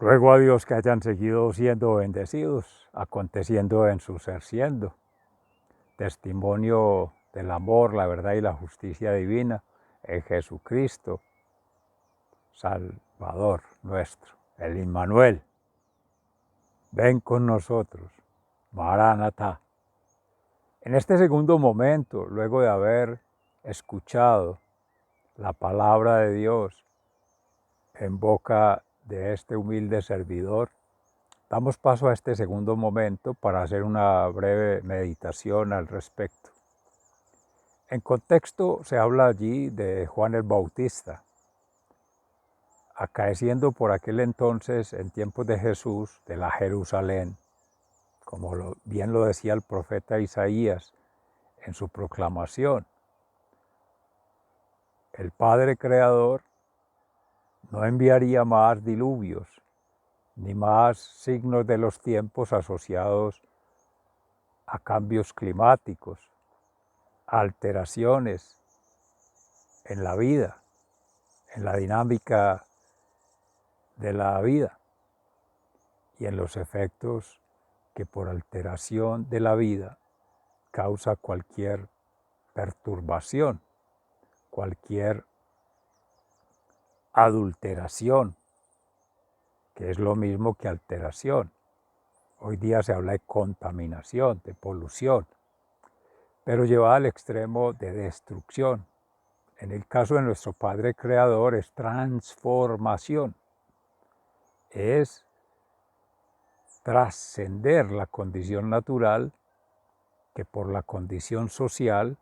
Ruego a Dios que hayan seguido siendo bendecidos, aconteciendo en su ser siendo, testimonio del amor, la verdad y la justicia divina en Jesucristo, Salvador nuestro, el Immanuel. Ven con nosotros, Maranatá. En este segundo momento, luego de haber escuchado la palabra de Dios en boca de este humilde servidor, damos paso a este segundo momento para hacer una breve meditación al respecto. En contexto se habla allí de Juan el Bautista, acaeciendo por aquel entonces, en tiempos de Jesús, de la Jerusalén, como bien lo decía el profeta Isaías en su proclamación. El Padre Creador no enviaría más diluvios, ni más signos de los tiempos asociados a cambios climáticos, a alteraciones en la vida, en la dinámica de la vida y en los efectos que por alteración de la vida causa cualquier perturbación, cualquier adulteración, que es lo mismo que alteración. Hoy día se habla de contaminación, de polución, pero llevada al extremo de destrucción. En el caso de nuestro Padre Creador es transformación, es trascender la condición natural que por la condición social,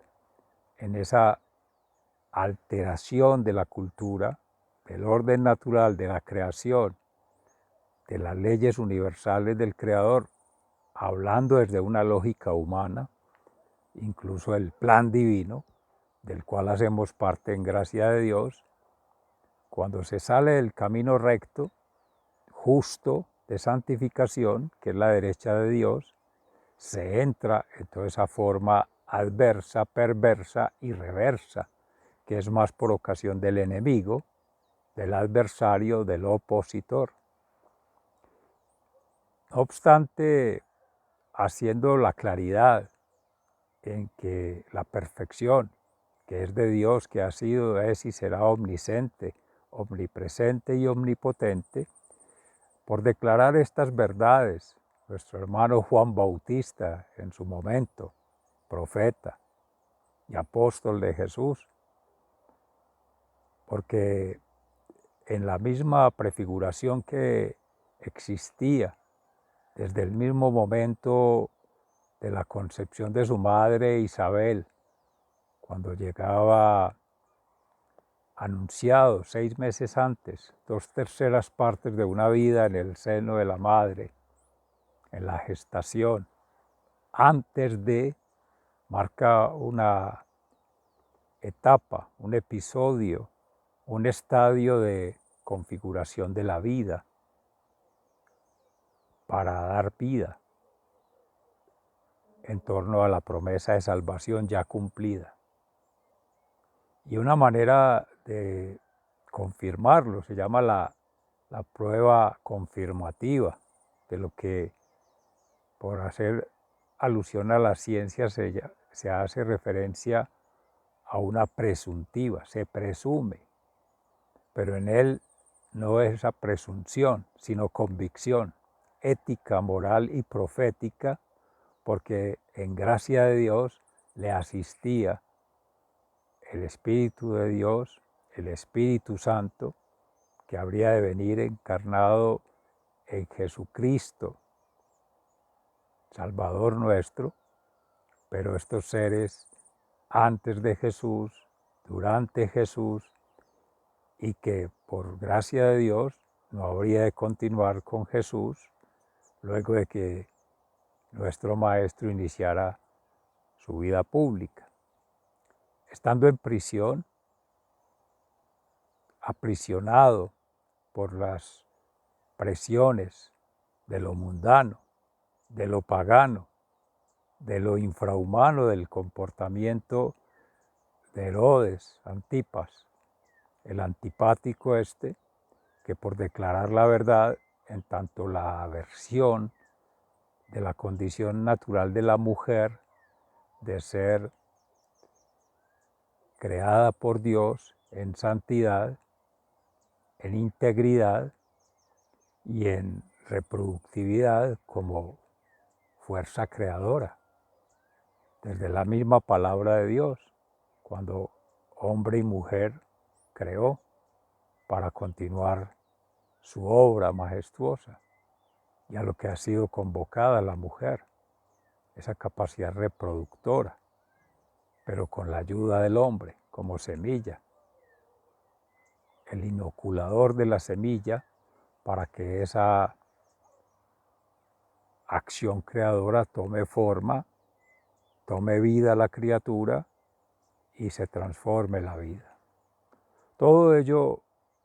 en esa alteración de la cultura, del orden natural, de la creación, de las leyes universales del Creador, hablando desde una lógica humana, incluso el plan divino, del cual hacemos parte en gracia de Dios, cuando se sale del camino recto, justo, de santificación, que es la derecha de Dios, se entra en toda esa forma adversa, perversa y reversa, que es más por ocasión del enemigo, del adversario, del opositor. No obstante, haciendo la claridad en que la perfección, que es de Dios, que ha sido, es y será omnisciente, omnipresente y omnipotente, por declarar estas verdades, nuestro hermano Juan Bautista, en su momento, profeta y apóstol de Jesús, porque en la misma prefiguración que existía desde el mismo momento de la concepción de su madre Isabel, cuando llegaba anunciado 6 meses antes, 2/3 partes de una vida en el seno de la madre, en la gestación, antes de, marca una etapa, un episodio, un estadio de configuración de la vida para dar vida en torno a la promesa de salvación ya cumplida. Y una manera de confirmarlo se llama la prueba confirmativa, de lo que, por hacer alusión a la ciencia, se hace referencia a una presuntiva, se presume, pero en él no es esa presunción, sino convicción ética, moral y profética, porque en gracia de Dios le asistía el Espíritu de Dios, el Espíritu Santo, que habría de venir encarnado en Jesucristo, Salvador nuestro, pero estos seres antes de Jesús, durante Jesús, y que por gracia de Dios no habría de continuar con Jesús luego de que nuestro Maestro iniciara su vida pública. Estando en prisión, aprisionado por las presiones de lo mundano, de lo pagano, de lo infrahumano del comportamiento de Herodes, Antipas, el antipático que por declarar la verdad en tanto la versión de la condición natural de la mujer de ser creada por Dios en santidad, en integridad y en reproductividad como fuerza creadora, desde la misma palabra de Dios, cuando hombre y mujer creó para continuar su obra majestuosa y a lo que ha sido convocada la mujer, esa capacidad reproductora, pero con la ayuda del hombre como semilla, el inoculador de la semilla para que esa acción creadora tome forma, tome vida a la criatura y se transforme la vida. Todo ello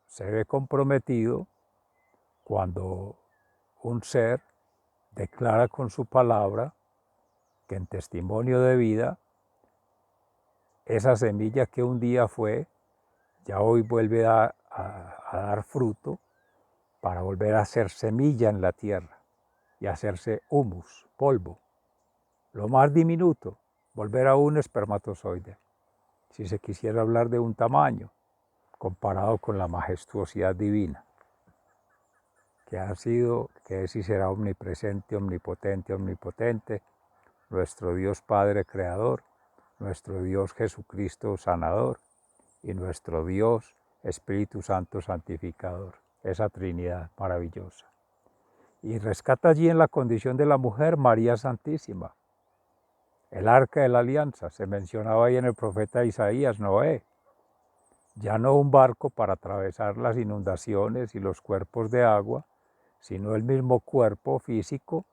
se ve comprometido cuando un ser declara con su palabra que en testimonio de vida, esa semilla que un día fue, ya hoy vuelve a dar fruto para volver a ser semilla en la tierra y hacerse humus, polvo, lo más diminuto, volver a un espermatozoide, si se quisiera hablar de un tamaño comparado con la majestuosidad divina, que ha sido, que es y será omnipresente, omnipotente, nuestro Dios Padre Creador, nuestro Dios Jesucristo Sanador y nuestro Dios Espíritu Santo Santificador, esa Trinidad maravillosa. Y rescata allí en la condición de la mujer María Santísima, el arca de la alianza, se mencionaba ahí en el profeta Isaías, Noé, ya no un barco para atravesar las inundaciones y los cuerpos de agua, sino el mismo cuerpo físico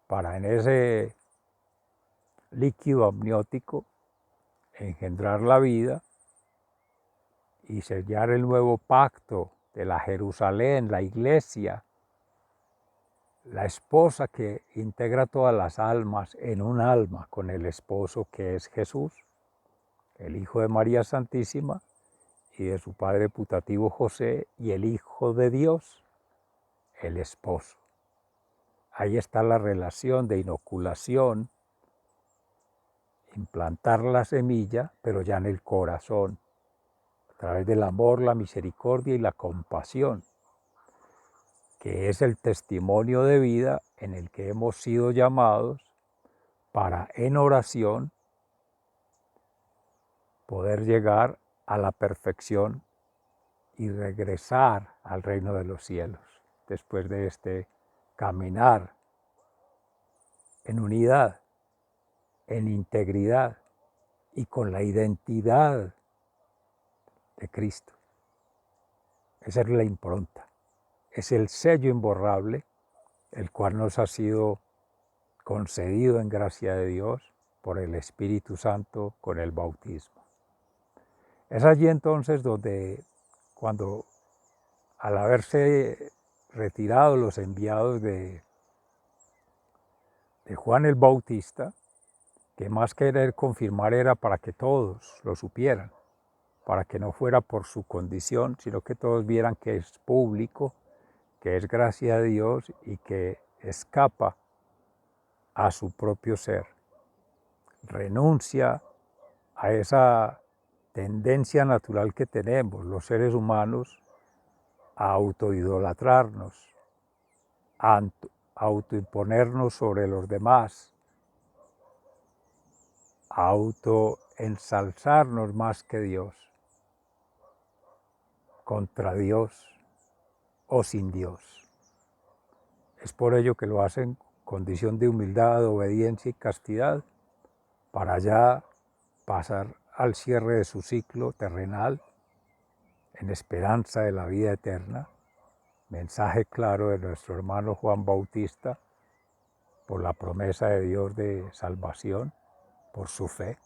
para en ese líquido amniótico engendrar la vida y sellar el nuevo pacto de la Jerusalén, la iglesia, la esposa que integra todas las almas en un alma con el esposo que es Jesús, el Hijo de María Santísima y de su padre putativo José y el Hijo de Dios, el esposo. Ahí está la relación de inoculación, implantar la semilla, pero ya en el corazón, a través del amor, la misericordia y la compasión, que es el testimonio de vida en el que hemos sido llamados para en oración poder llegar a la perfección y regresar al reino de los cielos después de este caminar en unidad, en integridad y con la identidad de Cristo. Esa es la impronta, es el sello imborrable, el cual nos ha sido concedido en gracia de Dios por el Espíritu Santo con el bautismo. Es allí entonces donde, cuando al haberse retirado los enviados de Juan el Bautista, que más querer confirmar era para que todos lo supieran, para que no fuera por su condición, sino que todos vieran que es público, que es gracia de Dios y que escapa a su propio ser. Renuncia a esa tendencia natural que tenemos los seres humanos a autoidolatrarnos, a autoimponernos sobre los demás, a autoensalzarnos más que Dios, contra Dios o sin Dios. Es por ello que lo hacen condición de humildad, obediencia y castidad, para ya pasar al cierre de su ciclo terrenal en esperanza de la vida eterna. Mensaje claro de nuestro hermano Juan Bautista por la promesa de Dios de salvación, por su fe,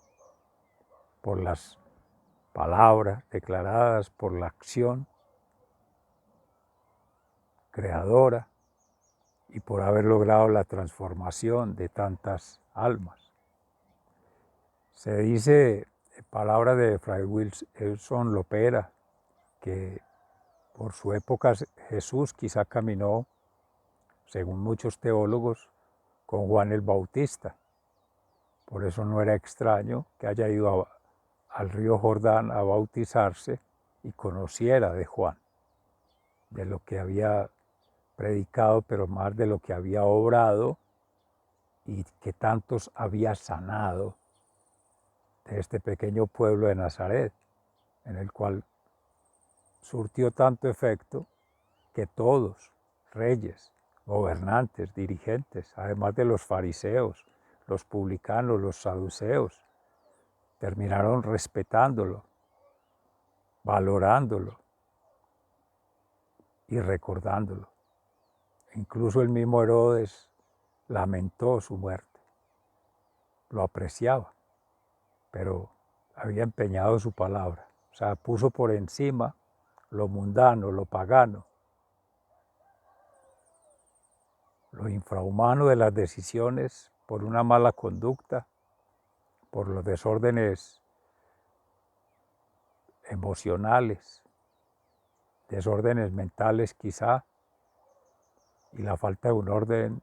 por las palabras declaradas, por la acción creadora y por haber logrado la transformación de tantas almas. Se dice, palabra de Fray Wilson Lopera, que por su época Jesús quizá caminó según muchos teólogos, con Juan el Bautista. Por eso no era extraño que haya ido al río Jordán a bautizarse y conociera de Juan, de lo que había predicado, pero más de lo que había obrado y que tantos había sanado de este pequeño pueblo de Nazaret, en el cual surtió tanto efecto que todos, reyes, gobernantes, dirigentes, además de los fariseos, los publicanos, los saduceos, terminaron respetándolo, valorándolo y recordándolo. Incluso el mismo Herodes lamentó su muerte, lo apreciaba, pero había empeñado su palabra, o sea, puso por encima lo mundano, lo pagano, lo infrahumano de las decisiones por una mala conducta, por los desórdenes emocionales, desórdenes mentales quizá, y la falta de un orden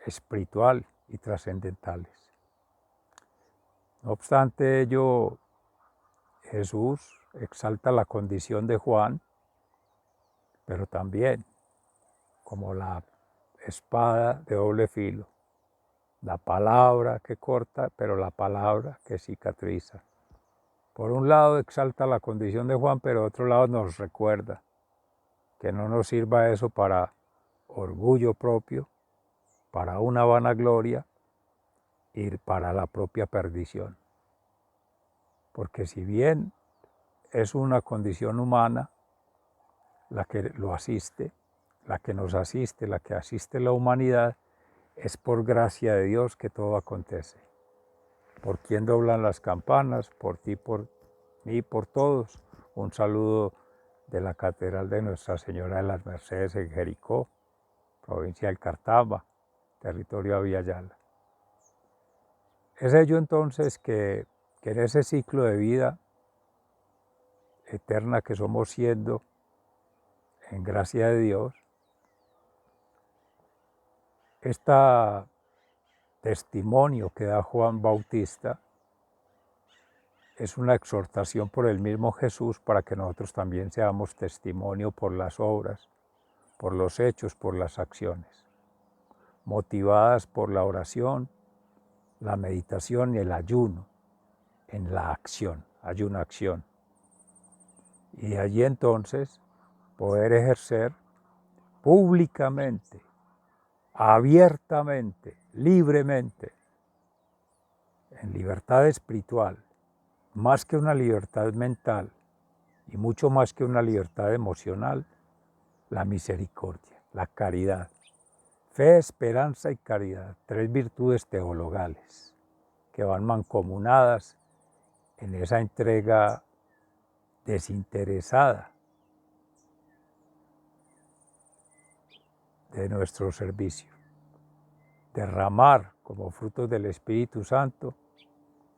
espiritual y trascendentales. No obstante ello, Jesús exalta la condición de Juan, pero también como la espada de doble filo, la palabra que corta, pero la palabra que cicatriza. Por un lado exalta la condición de Juan, pero por otro lado nos recuerda que no nos sirva eso para orgullo propio, para una vanagloria y para la propia perdición. Porque si bien es una condición humana la que lo asiste, la que nos asiste, la que asiste la humanidad, es por gracia de Dios que todo acontece. ¿Por quién doblan las campanas? Por ti, por mí, por todos. Un saludo de la Catedral de Nuestra Señora de las Mercedes en Jericó, provincia del Cartama, territorio de Villayala. Es ello entonces que en ese ciclo de vida eterna que somos siendo, en gracia de Dios, este testimonio que da Juan Bautista es una exhortación por el mismo Jesús para que nosotros también seamos testimonio por las obras, por los hechos, por las acciones, motivadas por la oración, la meditación y el ayuno, en la acción, ayuno-acción. Y allí entonces poder ejercer públicamente, abiertamente, libremente, en libertad espiritual, más que una libertad mental y mucho más que una libertad emocional, la misericordia, la caridad. Fe, esperanza y caridad, tres virtudes teologales que van mancomunadas en esa entrega desinteresada de nuestro servicio. Derramar como frutos del Espíritu Santo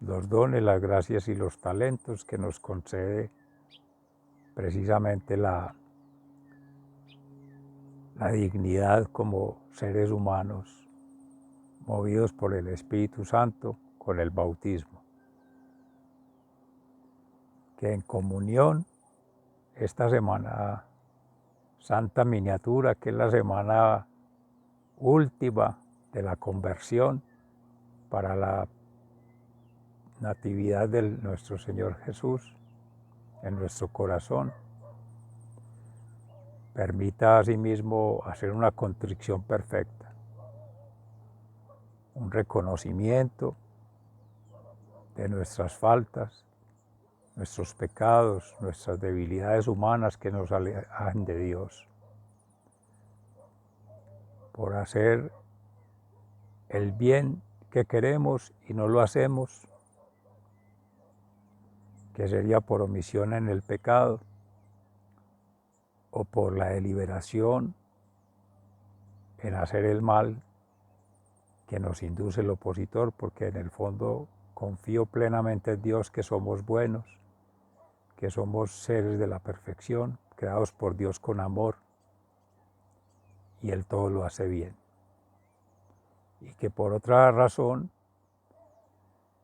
los dones, las gracias y los talentos que nos concede precisamente la dignidad como seres humanos movidos por el Espíritu Santo con el bautismo. Que en comunión esta Semana Santa miniatura, que es la semana última de la conversión para la natividad de nuestro Señor Jesús en nuestro corazón, permita asimismo hacer una contrición perfecta, un reconocimiento de nuestras faltas, nuestros pecados, nuestras debilidades humanas que nos alejan de Dios, por hacer el bien que queremos y no lo hacemos, que sería por omisión en el pecado, o por la deliberación en hacer el mal que nos induce el opositor, porque en el fondo confío plenamente en Dios que somos buenos, que somos seres de la perfección, creados por Dios con amor, y Él todo lo hace bien. Y que por otra razón,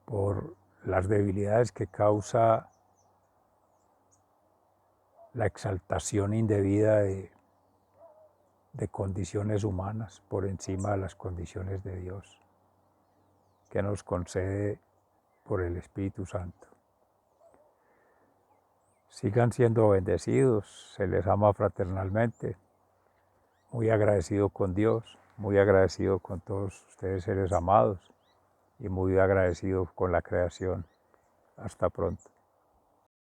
por las debilidades que causa la exaltación indebida de condiciones humanas por encima de las condiciones de Dios, que nos concede por el Espíritu Santo. Sigan siendo bendecidos, se les ama fraternalmente, muy agradecido con Dios, muy agradecido con todos ustedes seres amados y muy agradecido con la creación. Hasta pronto.